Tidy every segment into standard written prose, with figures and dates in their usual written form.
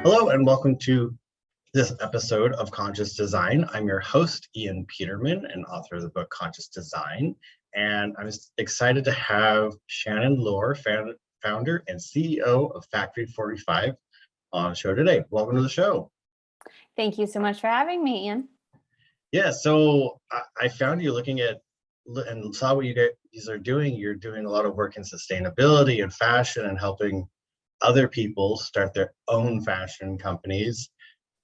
Hello and welcome to this episode of Conscious Design. I'm your host, Ian Peterman, and author of the book Conscious Design. And I'm excited to have Shannon Lohr, founder and CEO of Factory45 on the show today. Welcome to the show. Thank you so much for having me, Ian. Yeah, so I found you looking at and saw what you guys are doing. You're doing a lot of work in sustainability and fashion and helping other people start their own fashion companies,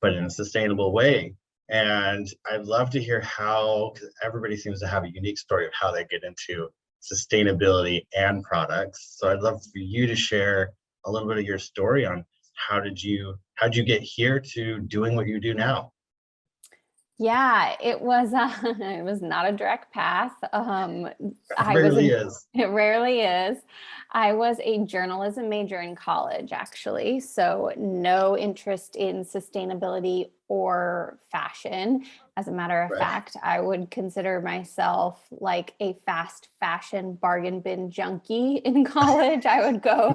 but in a sustainable way. And I'd love to hear how, because everybody seems to have a unique story of how they get into sustainability and products. So I'd love for you to share a little bit of your story on how'd you get here to doing what you do now? Yeah, it was it was not a direct path. It rarely is. I was a journalism major in college, actually, so no interest in sustainability or fashion. As a matter of fact, I would consider myself like a fast fashion bargain bin junkie in college. I would go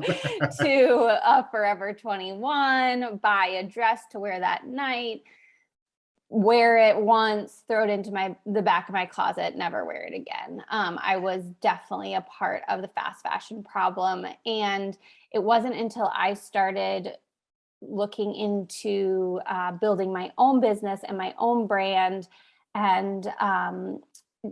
to Forever 21, buy a dress to wear that night, wear it once, throw it into the back of my closet, never wear it again. I was definitely a part of the fast fashion problem. And it wasn't until I started looking into building my own business and my own brand and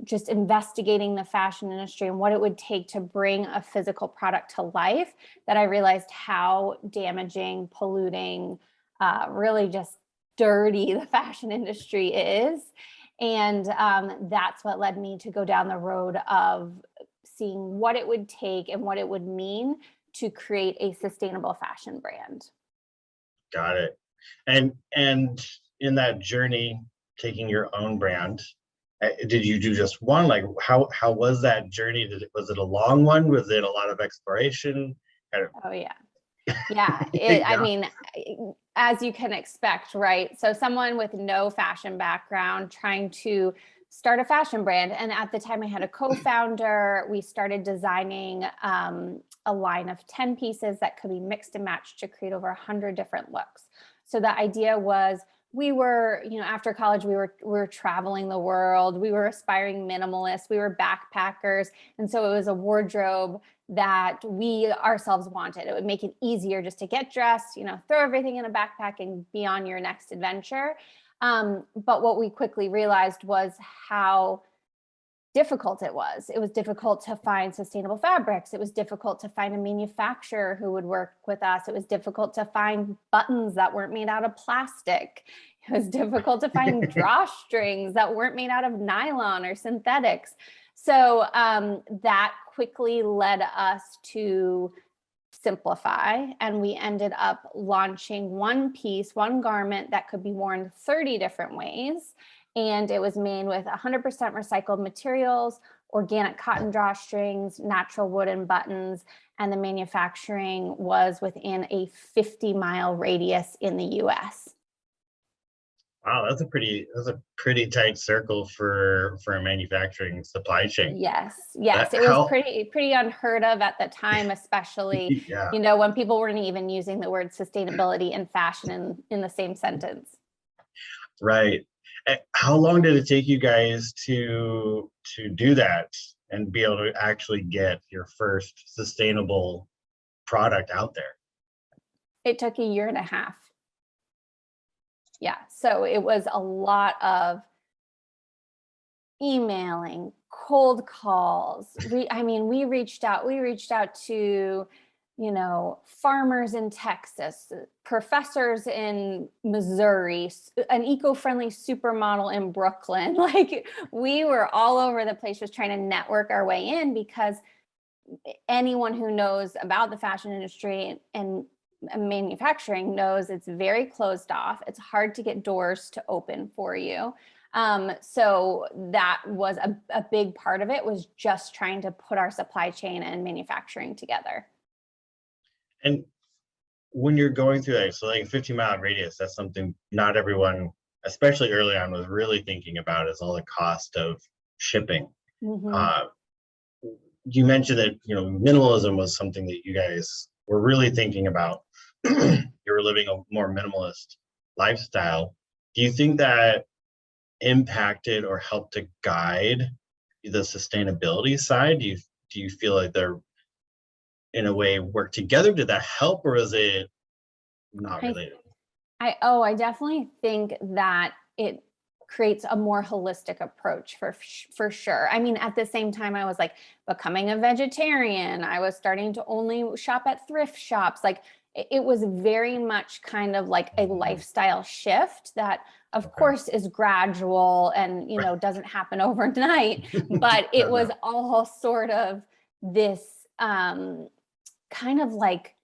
just investigating the fashion industry and what it would take to bring a physical product to life that I realized how damaging, polluting, really just dirty the fashion industry is. And that's what led me to go down the road of seeing what it would take and what it would mean to create a sustainable fashion brand. Got it. And in that journey, taking your own brand, did you do just one? Like how was that journey? Was it a long one? Was it a lot of exploration? Oh yeah. Yeah, I mean, as you can expect, right? So someone with no fashion background trying to start a fashion brand. And at the time I had a co-founder, we started designing a line of 10 pieces that could be mixed and matched to create over 100 different looks. So the idea was we were, after college, we were traveling the world. We were aspiring minimalists. We were backpackers. And so it was a wardrobe that we ourselves wanted. It would make it easier just to get dressed, throw everything in a backpack and be on your next adventure. But what we quickly realized was how difficult it was. It was difficult to find sustainable fabrics. It was difficult to find a manufacturer who would work with us. It was difficult to find buttons that weren't made out of plastic. It was difficult to find drawstrings that weren't made out of nylon or synthetics. So that quickly led us to simplify, and we ended up launching one garment that could be worn 30 different ways. And it was made with 100% recycled materials, organic cotton drawstrings, natural wooden buttons, and the manufacturing was within a 50-mile radius in the US. Wow, that's a pretty tight circle for a manufacturing supply chain. Yes, it was pretty unheard of at the time, especially when people weren't even using the word sustainability and fashion in the same sentence. Right. How long did it take you guys to do that and be able to actually get your first sustainable product out there? It took a year and a half. Yeah, so it was a lot of emailing, cold calls. We reached out to, farmers in Texas, professors in Missouri, an eco-friendly supermodel in Brooklyn. Like we were all over the place just trying to network our way in, because anyone who knows about the fashion industry and manufacturing knows it's very closed off. It's hard to get doors to open for you. So that was a big part of it, was just trying to put our supply chain and manufacturing together. And when you're going through that, so like a 50-mile radius, that's something not everyone, especially early on, was really thinking about, is all the cost of shipping. Mm-hmm. You mentioned that, minimalism was something that you guys were really thinking about. You were were living a more minimalist lifestyle. Do you think that impacted or helped to guide the sustainability side? Do you feel like they're in a way work together? Did that help, or is it not I related? I definitely think that it creates a more holistic approach for sure. I mean, at the same time, I was like becoming a vegetarian. I was starting to only shop at thrift shops. Like it was very much kind of like a lifestyle shift that of Okay. course is gradual and, you know, doesn't happen overnight, but it No, was no. all sort of this kind of like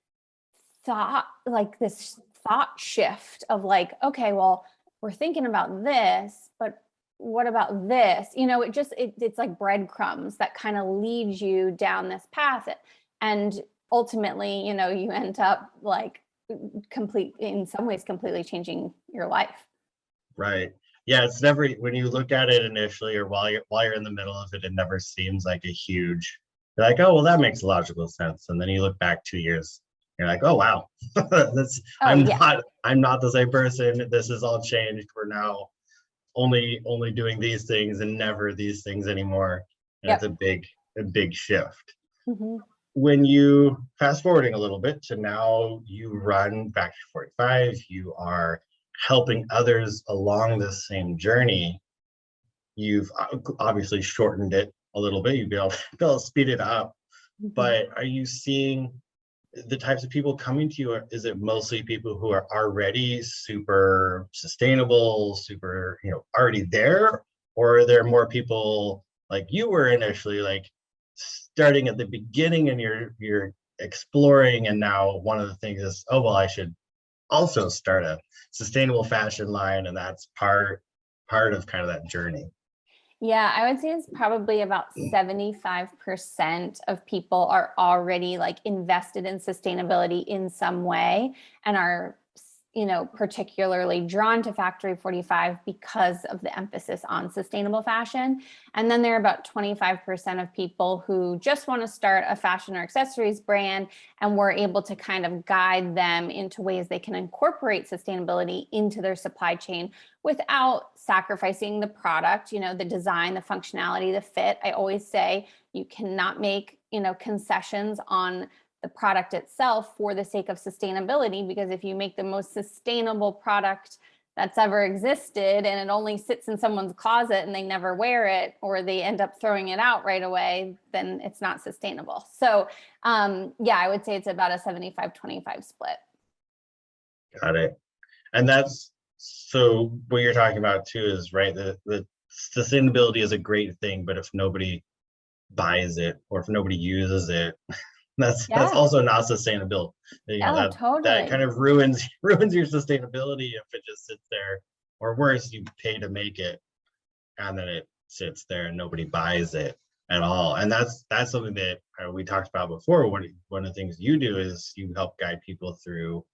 thought, like this thought shift of like, okay, well, we're thinking about this, but what about this? You know, it's like breadcrumbs that kind of lead you down this path. And ultimately, you know, you end up like in some ways, completely changing your life. Right. Yeah, it's never, when you look at it initially or while you're in the middle of it, it never seems like a huge, you're like, oh well, that makes logical sense. And then you look back 2 years, you're like, oh wow, that's Oh yeah. I'm not the same person. This has all changed. We're now only doing these things and never these things anymore. And it's Yep. a big shift. Hmm. When you fast forwarding a little bit to now, you run Factory 45, you are helping others along this same journey. You've obviously shortened it a little bit. You've be able to speed it up. Hmm. But are you seeing the types of people coming to you? Is it mostly people who are already super sustainable, super, already there? Or are there more people like you were initially, like starting at the beginning and you're exploring, and now one of the things is, oh well, I should also start a sustainable fashion line, and that's part of kind of that journey. Yeah, I would say it's probably about 75% of people are already like invested in sustainability in some way and are, you know, particularly drawn to Factory 45 because of the emphasis on sustainable fashion. And then there are about 25% of people who just want to start a fashion or accessories brand, and we're able to kind of guide them into ways they can incorporate sustainability into their supply chain without sacrificing the product, you know, the design, the functionality, the fit. I always say you cannot make, you know, concessions on the product itself for the sake of sustainability, because if you make the most sustainable product that's ever existed and it only sits in someone's closet and they never wear it, or they end up throwing it out right away, then it's not sustainable. So yeah, I would say it's about a 75-25 split. Got it. And that's, so what you're talking about too is right. The sustainability is a great thing, but if nobody buys it or if nobody uses it, that's Yeah. also not sustainable. Oh, That totally. kind of ruins your sustainability if it just sits there, or worse, you pay to make it and then it sits there and nobody buys it at all. And that's something that we talked about before. One of the things you do is you help guide people through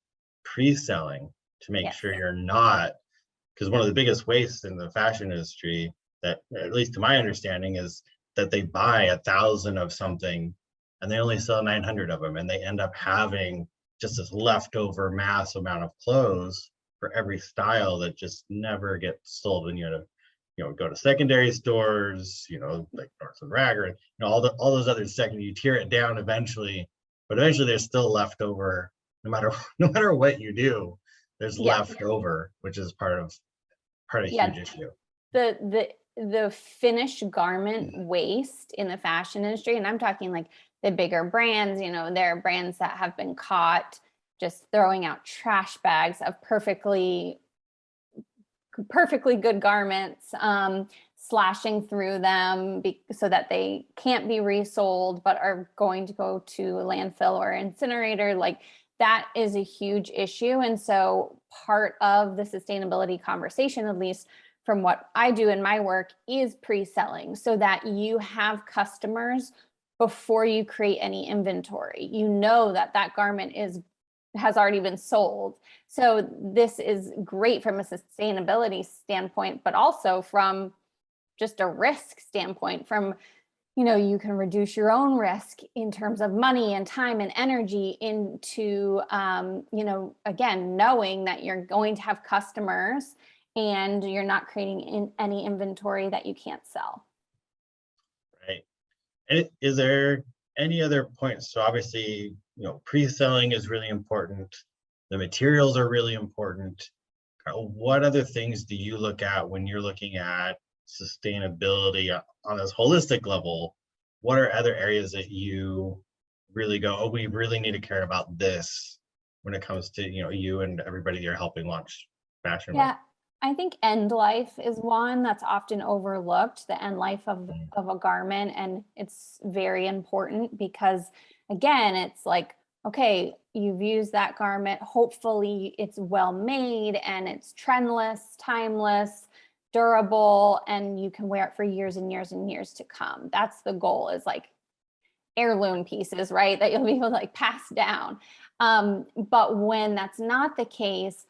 pre-selling to make Yes. sure you're not, because one of the biggest wastes in the fashion industry, that at least to my understanding, is that they buy 1,000 of something and they only sell 900 of them, and they end up having just this leftover mass amount of clothes for every style that just never gets sold. And go to secondary stores, like North and Ragger, and all those other second, you tear it down eventually, but eventually there's still leftover. No matter no matter what you do, there's Yeah. leftover, which is part of a Yeah. huge issue. The finished garment waste in the fashion industry, and I'm talking like the bigger brands, you know, there are brands that have been caught just throwing out trash bags of perfectly good garments, slashing through them so that they can't be resold but are going to go to a landfill or incinerator. Like that is a huge issue. And so part of the sustainability conversation, at least from what I do in my work, is pre-selling so that you have customers before you create any inventory. You know that that garment has already been sold. So this is great from a sustainability standpoint, but also from just a risk standpoint, from you can reduce your own risk in terms of money and time and energy into, again, knowing that you're going to have customers and you're not creating any inventory that you can't sell. Right. And is there any other points? So obviously, pre-selling is really important. The materials are really important. What other things do you look at when you're looking at sustainability on this holistic level? What are other areas that you really go, oh, we really need to care about this when it comes to, you and everybody you're helping launch fashion with? Yeah, I think end life is one that's often overlooked, the end life of a garment. And it's very important because, again, it's like, okay, you've used that garment. Hopefully it's well made and it's trendless, timeless, durable, and you can wear it for years and years and years to come. That's the goal, is like heirloom pieces, right? That you'll be able to like pass down. But when that's not the case,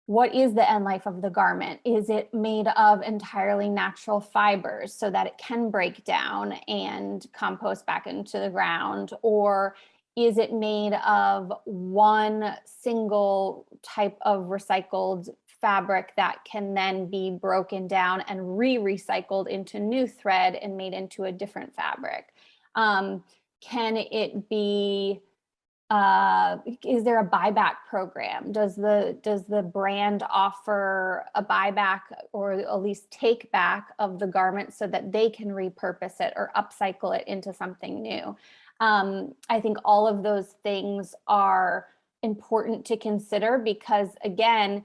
what is the end life of the garment? Is it made of entirely natural fibers so that it can break down and compost back into the ground? Or is it made of one single type of recycled fabric that can then be broken down and recycled into new thread and made into a different fabric? Can it be, is there a buyback program? Does the brand offer a buyback or at least take back of the garment so that they can repurpose it or upcycle it into something new? I think all of those things are important to consider because, again,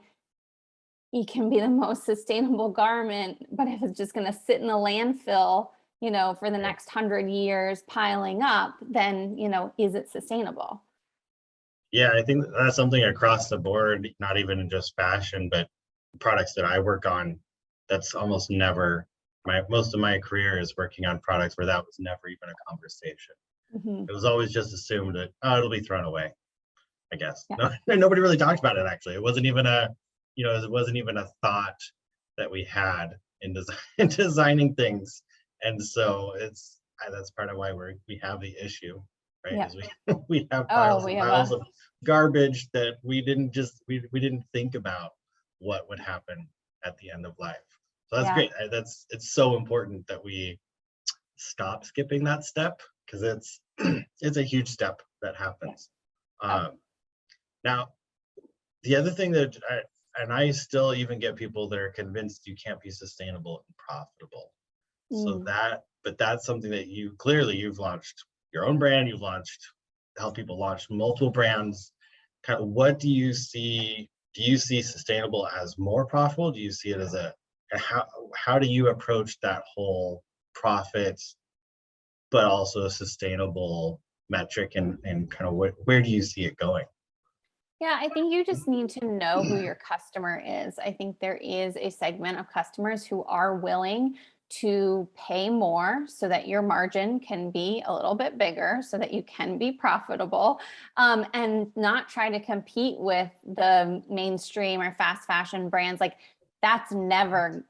it can be the most sustainable garment, but if it's just going to sit in the landfill, for the next 100 years piling up, then, is it sustainable? Yeah, I think that's something across the board, not even in just fashion, but products that I work on. That's almost never, most of my career is working on products where that was never even a conversation. It was always just assumed that, oh, it'll be thrown away, I guess. Yeah. No, nobody really talked about it, actually. It wasn't even a thought that we had in designing things. And so that's part of why we have the issue, right? Yeah. Is we have piles we and have piles of garbage that we didn't think about what would happen at the end of life. So that's great. It's so important that we stop skipping that step, because it's a huge step that happens. Now, the other thing that I still even get people that are convinced you can't be sustainable and profitable. So that's something that you've launched your own brand, you've helped people launch multiple brands. Kind of, what do you see? Do you see sustainable as more profitable? Do you see it as how do you approach that whole profit, but also a sustainable metric, and kind of where do you see it going? Yeah, I think you just need to know who your customer is. I think there is a segment of customers who are willing to pay more so that your margin can be a little bit bigger, so that you can be profitable, and not try to compete with the mainstream or fast fashion brands. Like, that's never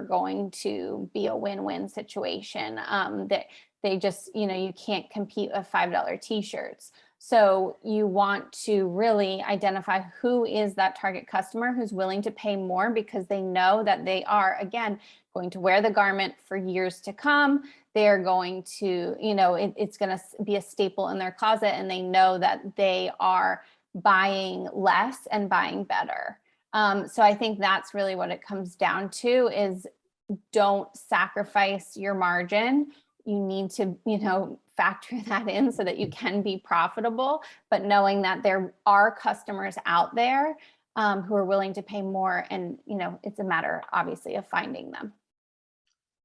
going to be a win-win situation. That they just, you can't compete with $5 t-shirts. So you want to really identify who is that target customer who's willing to pay more, because they know that they are, again, going to wear the garment for years to come. They're going to, it's going to be a staple in their closet, and they know that they are buying less and buying better. So I think that's really what it comes down to, is don't sacrifice your margin. You need to, factor that in so that you can be profitable, but knowing that there are customers out there who are willing to pay more, and, it's a matter, obviously, of finding them.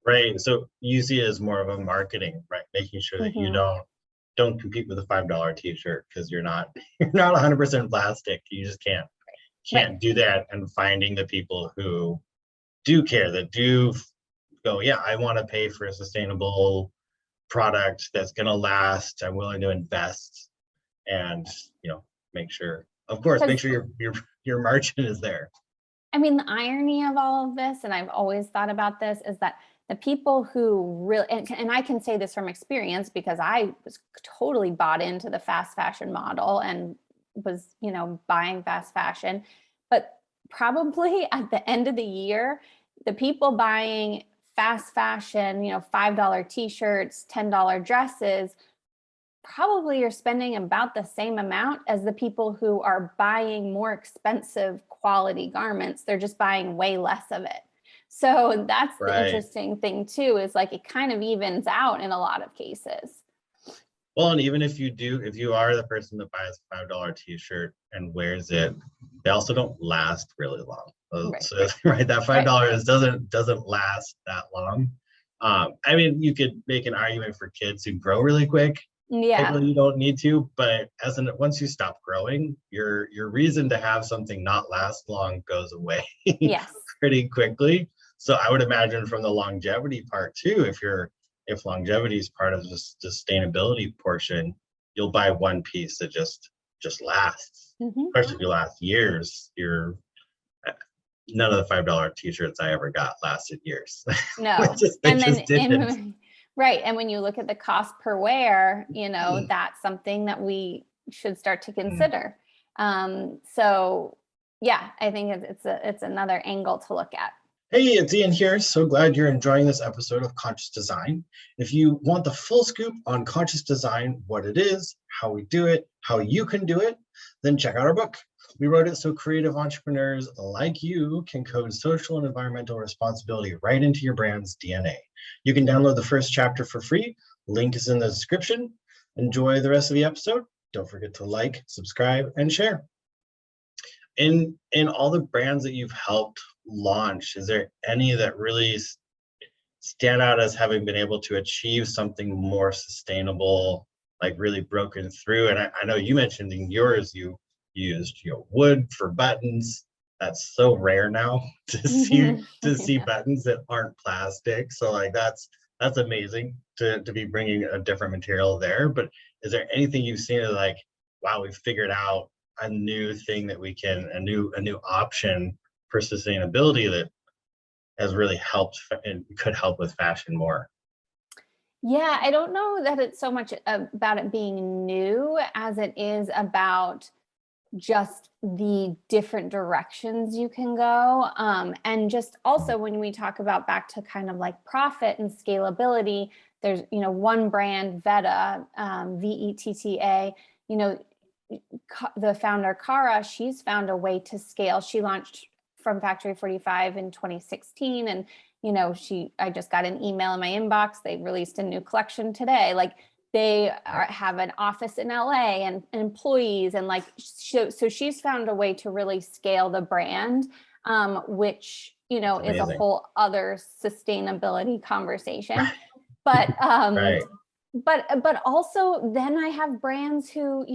Right. So you see it as more of a marketing, right? Making sure that you don't compete with a $5 t-shirt, because you're not 100% plastic. You just can't do that. And finding the people who do care, that do go, yeah, I want to pay for a sustainable product that's going to last. I'm willing to invest, and make sure your margin is there. I mean, the irony of all of this, and I've always thought about this, is that the people who really, and I can say this from experience because I was totally bought into the fast fashion model and was, buying fast fashion. But probably at the end of the year, the people buying fast fashion, $5 t-shirts, $10 dresses, probably you're spending about the same amount as the people who are buying more expensive quality garments. They're just buying way less of it. So that's the Right. interesting thing too, is like it kind of evens out in a lot of cases. Well, and even if you are the person that buys a $5 t-shirt and wears it, they also don't last really long. Right. So right, that $5 doesn't last that long. I mean, you could make an argument for kids who grow really quick. Yeah. Technically, you don't need to, but once you stop growing, your reason to have something not last long goes away Yes. pretty quickly. So I would imagine from the longevity part too, if longevity is part of the sustainability portion, you'll buy one piece that just lasts. Mm-hmm. Especially if you last years. None of the $5 t-shirts I ever got lasted years. No. They just didn't. Right. And when you look at the cost per wear, that's something that we should start to consider. So yeah, I think it's another angle to look at. Hey, it's Ian here. So glad you're enjoying this episode of Conscious Design. If you want the full scoop on conscious design, what it is, how we do it, how you can do it, then check out our book. We wrote it so creative entrepreneurs like you can code social and environmental responsibility right into your brand's DNA. You can download the first chapter for free. Link is in the description. Enjoy the rest of the episode. Don't forget to like, subscribe, and share. In all the brands that you've helped launch, is there any that really stand out as having been able to achieve something more sustainable, like really broken through? And I know you mentioned in yours you used wood for buttons. That's so rare now to see buttons that aren't plastic. So like that's amazing to be bringing a different material there. But is there anything you've seen as like, wow, we figured out a new thing that we can, a new option for sustainability that has really helped and could help with fashion more? Yeah, I don't know that it's so much about it being new as it is about just the different directions you can go. And just also when we talk about back to kind of like profit and scalability, there's, one brand, Vetta, VETTA, the founder, Sara, she's found a way to scale. She launched from Factory45 in 2016. And, I just got an email in my inbox. They released a new collection today. Like they have an office in LA and employees. And like, so she's found a way to really scale the brand, which, is a whole other sustainability conversation. But, Right. but also then I have brands who,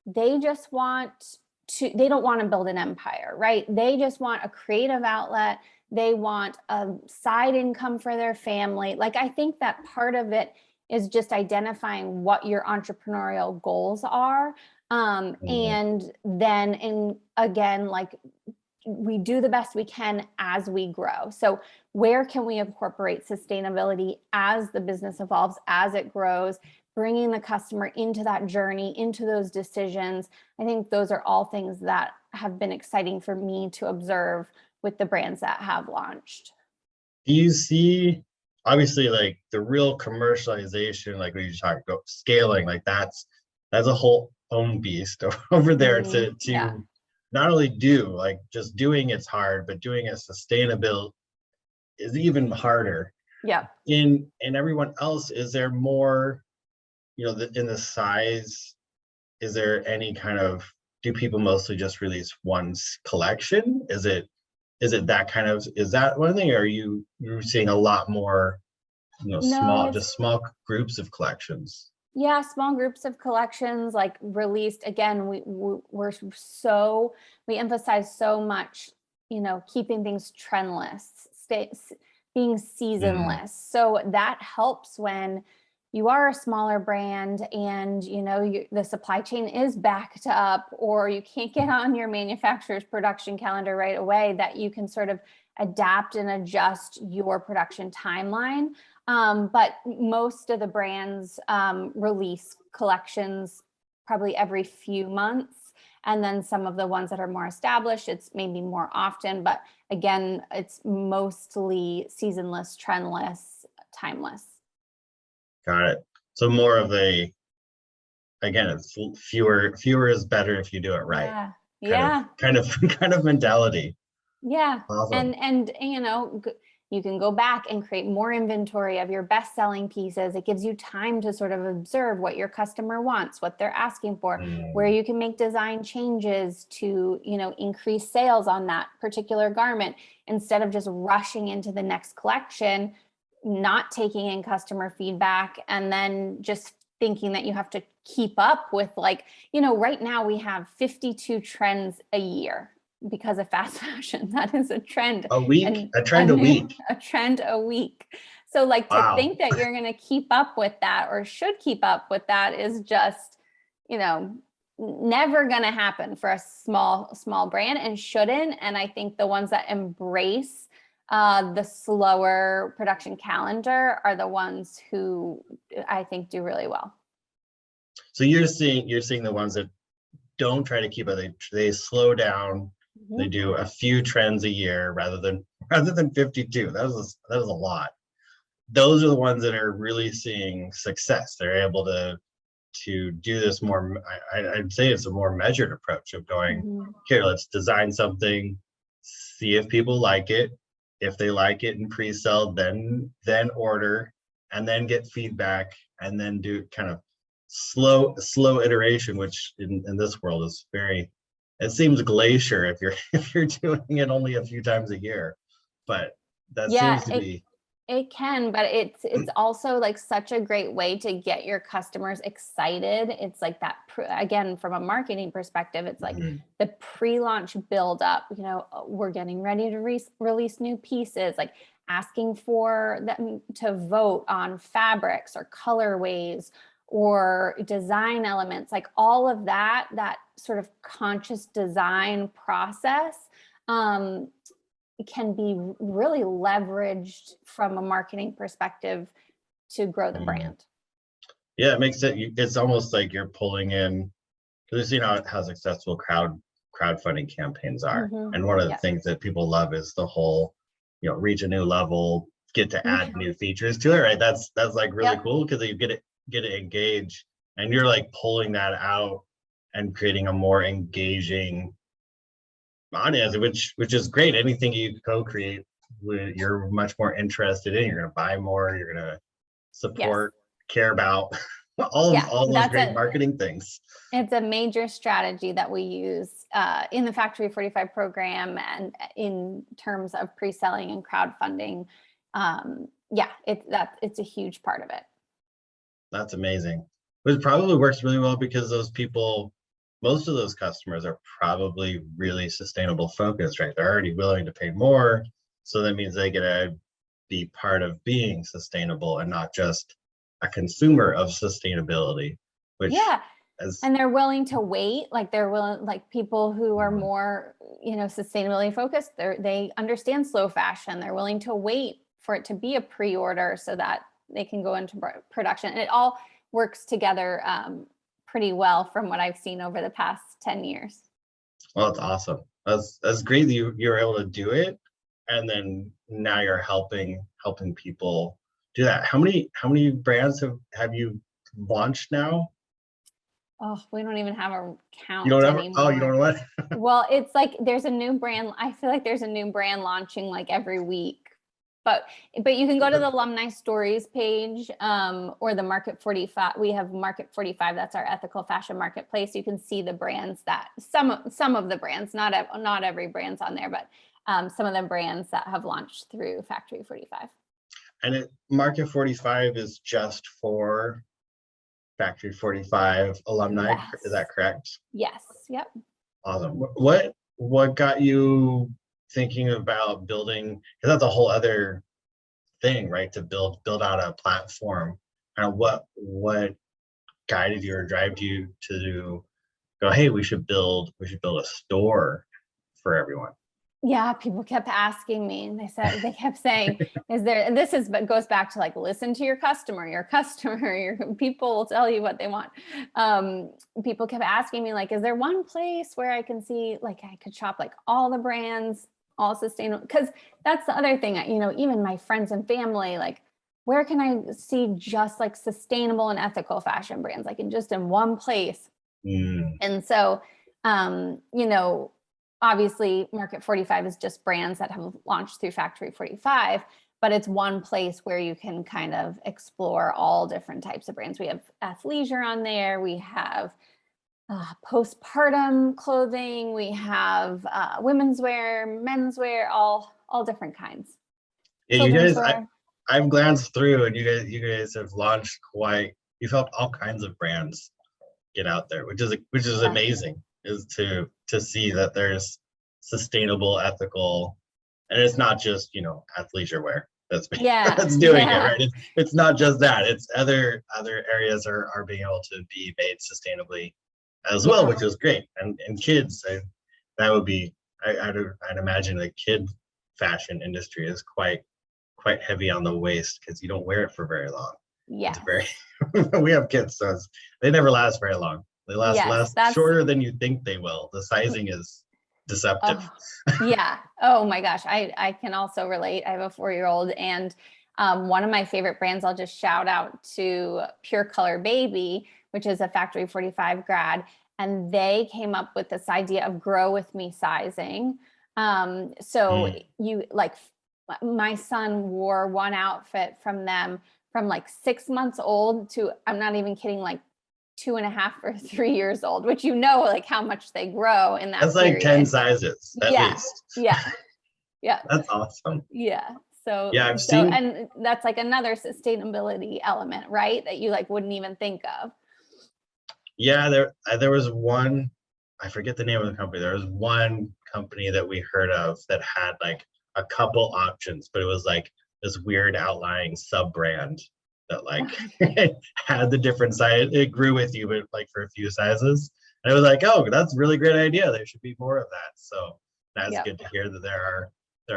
they just they don't want to build an empire, right? They just want a creative outlet. They want a side income for their family. Like, I think that part of it is just identifying what your entrepreneurial goals are. And then, again, like we do the best we can as we grow. So where can we incorporate sustainability as the business evolves, as it grows, bringing the customer into that journey, into those decisions? I think those are all things that have been exciting for me to observe with the brands that have launched. Do you see, obviously, like the real commercialization, like when you talk about scaling, like that's a whole own beast over there to not only do, like just doing it's hard, but doing it sustainable is even harder. Yeah. In everyone else, is there more, in the size, is there any kind of, do people mostly just release one collection? Is it that kind of, is that one thing? Or are you're seeing a lot more, small groups of collections? Yeah, small groups of collections, like released. Again, we emphasize so much, keeping things trendless, being seasonless. So that helps when you are a smaller brand and the supply chain is backed up, or you can't get on your manufacturer's production calendar right away, that you can sort of adapt and adjust your production timeline. But most of the brands release collections probably every few months. And then some of the ones that are more established, it's maybe more often, but again, it's mostly seasonless, trendless, timeless. Got it. So more of a, again, it's fewer is better if you do it right. Yeah. Yeah. Kind of mentality. Yeah. Awesome. And you can go back and create more inventory of your best selling pieces. It gives you time to sort of observe what your customer wants, what they're asking for, where you can make design changes to, increase sales on that particular garment, instead of just rushing into the next collection, not taking in customer feedback, and then just thinking that you have to keep up with, right now we have 52 trends a year because of fast fashion. That is a trend. A week, a trend a week. A trend a week. So to think that you're going to keep up with that, or should keep up with that, is just, never going to happen for a small brand, and shouldn't. And I think the ones that embrace the slower production calendar are the ones who I think do really well. So you're seeing the ones that don't try to keep up. They slow down. They do a few trends a year rather than 52. That was a lot. Those are the ones that are really seeing success. They're able to do this more. I'd say it's a more measured approach of going, here, let's design something, see if people like it. If they like it in pre-sale, then order, and then get feedback, and then do kind of slow iteration, which in this world is it seems glacier if you're doing it only a few times a year, but that seems to be. It can, but it's also like such a great way to get your customers excited. It's like that, again, from a marketing perspective, it's like the pre-launch build up, we're getting ready to release new pieces, like asking for them to vote on fabrics or colorways or design elements, like all of that sort of conscious design process can be really leveraged from a marketing perspective to grow the brand. Yeah, it makes it. It's almost like you're pulling in, because how successful crowdfunding campaigns are, and one of the things that people love is the whole, reach a new level, get to add new features to it, right? That's like really cool, because you get to engage, and you're like pulling that out and creating a more engaging audience, which is great. Anything you co-create, you're much more interested in. You're going to buy more. You're going to support, care about all those great marketing things. It's a major strategy that we use in the Factory45 program, and in terms of pre-selling and crowdfunding. It's a huge part of it. That's amazing. But it probably works really well because those people, most of those customers are probably really sustainable focused, right? They're already willing to pay more. So that means they get to be part of being sustainable and not just a consumer of sustainability, which and they're willing to wait. Like people who are more, sustainability focused, they understand slow fashion. They're willing to wait for it to be a pre-order so that they can go into production. And it all works together pretty well from what I've seen over the past 10 years. Well, that's awesome. That's great that you're able to do it. And then now you're helping people do that. How many brands have you launched now? Oh, we don't even have a count. You don't anymore. Oh, you don't know what? Well, it's like there's a new brand. I feel like there's a new brand launching like every week. But you can go to the Alumni Stories page or the Market45. We have Market45. That's our ethical fashion marketplace. You can see the brands that some of the brands, not every brand's on there, but some of the brands that have launched through Factory45. And Market45 is just for Factory45 alumni. Yes. Is that correct? Yes. Yep. Awesome. What got you thinking about building, because that's a whole other thing, right? To build out a platform what guided you or drove you to go, hey, we should build a store for everyone? Yeah, people kept asking me, and they kept saying, is there, and this is, but goes back to like, listen to your customer, your people will tell you what they want. People kept asking me like, is there one place where I can see, like, I could shop like all the brands, all sustainable? Because that's the other thing, you know, even my friends and family, like, where can I see just like sustainable and ethical fashion brands, like in one place? And so, you know, obviously Market 45 is just brands that have launched through Factory 45, but it's one place where you can kind of explore all different types of brands. We have athleisure on there. We have postpartum clothing. We have women's wear, men's wear, all different kinds. Yeah, you guys, I've glanced through, and you guys have launched you've helped all kinds of brands get out there, which is amazing, is to see that there's sustainable, ethical, and it's not just, you know, athleisure wear that's doing it, right? It's not just that, it's other areas are being able to be made sustainably as well, which is great. And kids, that would be, I'd imagine the kid fashion industry is quite heavy on the waist, because you don't wear it for very long. Yeah. It's very we have kids, so they never last very long. They last shorter than you think they will. The sizing is deceptive. Yeah. Oh my gosh. I can also relate. I have a 4-year-old, and one of my favorite brands, I'll just shout out to Pure Color Baby, which is a Factory 45 grad. And they came up with this idea of grow with me sizing. You like, my son wore one outfit from them from like 6 months old to, I'm not even kidding, like 2.5 or 3 years old, which, you know, like how much they grow in that That's period. like 10 sizes at least. Yeah. That's awesome. Yeah. So yeah, I've seen, and that's like another sustainability element, right? That you like wouldn't even think of. Yeah, there was one, I forget the name of the company. There was one company that we heard of that had like a couple options, but it was like this weird outlying sub brand that like had the different size. It grew with you, but like for a few sizes. And it was like, oh, that's a really great idea. There should be more of that. So that's good to hear that there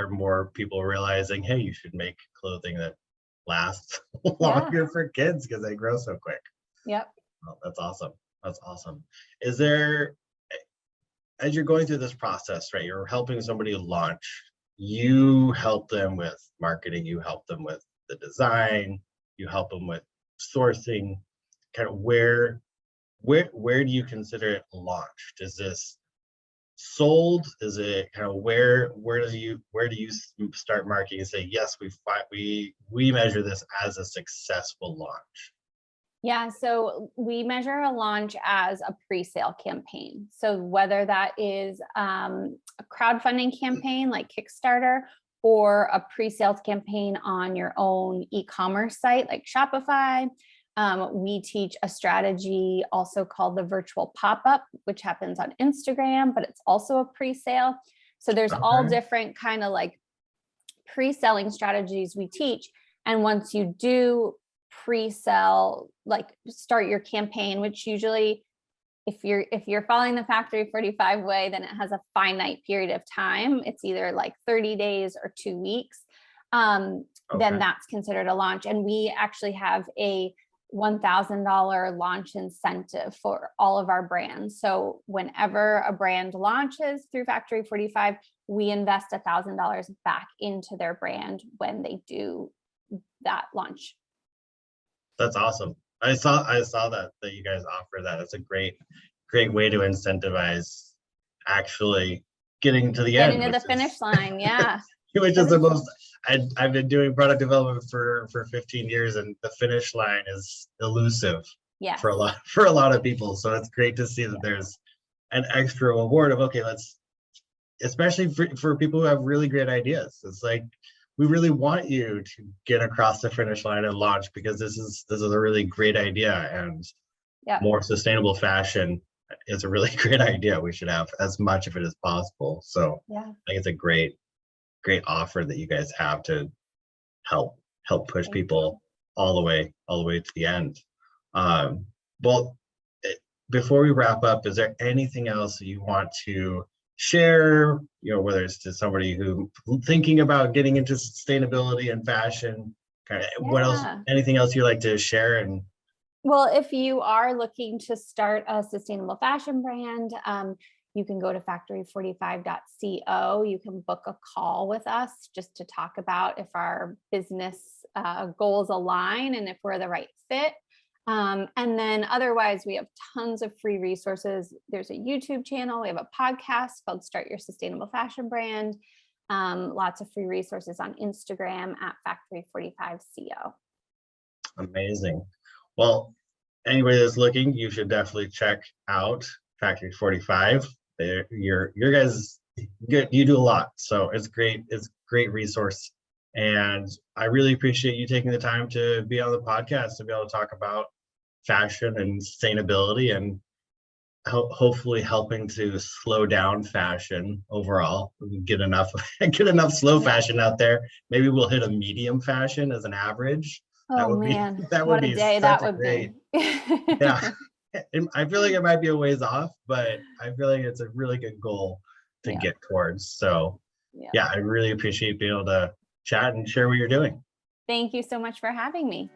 are more people realizing, hey, you should make clothing that lasts longer for kids because they grow so quick. Yep. Oh, that's awesome. That's awesome. Is there, as you're going through this process, right, you're helping somebody launch, you help them with marketing, you help them with the design, you help them with sourcing, kind of where do you consider it launched? Is this sold? Is it kind of where do you start marketing and say, yes, we measure this as a successful launch? Yeah, so we measure a launch as a pre-sale campaign. So whether that is a crowdfunding campaign like Kickstarter, or a pre-sales campaign on your own e-commerce site like Shopify, we teach a strategy also called the virtual pop-up, which happens on Instagram, but it's also a pre-sale. So there's all different kind of like pre-selling strategies we teach. And once you do pre-sell, like start your campaign, which usually if you're following the Factory 45 way, then it has a finite period of time. It's either like 30 days or 2 weeks. Then that's considered a launch. And we actually have a $1,000 launch incentive for all of our brands. So whenever a brand launches through Factory 45, we invest $1,000 back into their brand when they do that launch. That's awesome. I saw that you guys offer that. It's a great way to incentivize actually getting to the end. Getting to the finish line, yeah. Which is the most, I've been doing product development for 15 years, and the finish line is elusive for a lot of people. So it's great to see that there's an extra reward of, okay, especially for people who have really great ideas. It's like, we really want you to get across the finish line and launch, because this is a really great idea, and more sustainable fashion is a really great idea. We should have as much of it as possible. So I think it's a great offer that you guys have to help push people all the way to the end. Well, before we wrap up, is there anything else you want to share, whether it's to somebody who thinking about getting into sustainability and fashion, kind of what else, anything else you'd like to share? And well, if you are looking to start a sustainable fashion brand, you can go to factory45.co. You can book a call with us just to talk about if our business goals align and if we're the right fit. And then otherwise, we have tons of free resources. There's a YouTube channel. We have a podcast called Start Your Sustainable Fashion Brand. Lots of free resources on Instagram at factory45co. Amazing. Well, anybody that's looking, you should definitely check out Factory 45. Your guys, you do a lot, so it's great. It's a great resource, and I really appreciate you taking the time to be on the podcast to be able to talk about fashion and sustainability, and hopefully helping to slow down fashion overall. Get enough slow fashion out there. Maybe we'll hit a medium fashion as an average. Oh man, what a day that would be. Yeah. I feel like it might be a ways off, but I feel like it's a really good goal to get towards. So yeah, I really appreciate being able to chat and share what you're doing. Thank you so much for having me.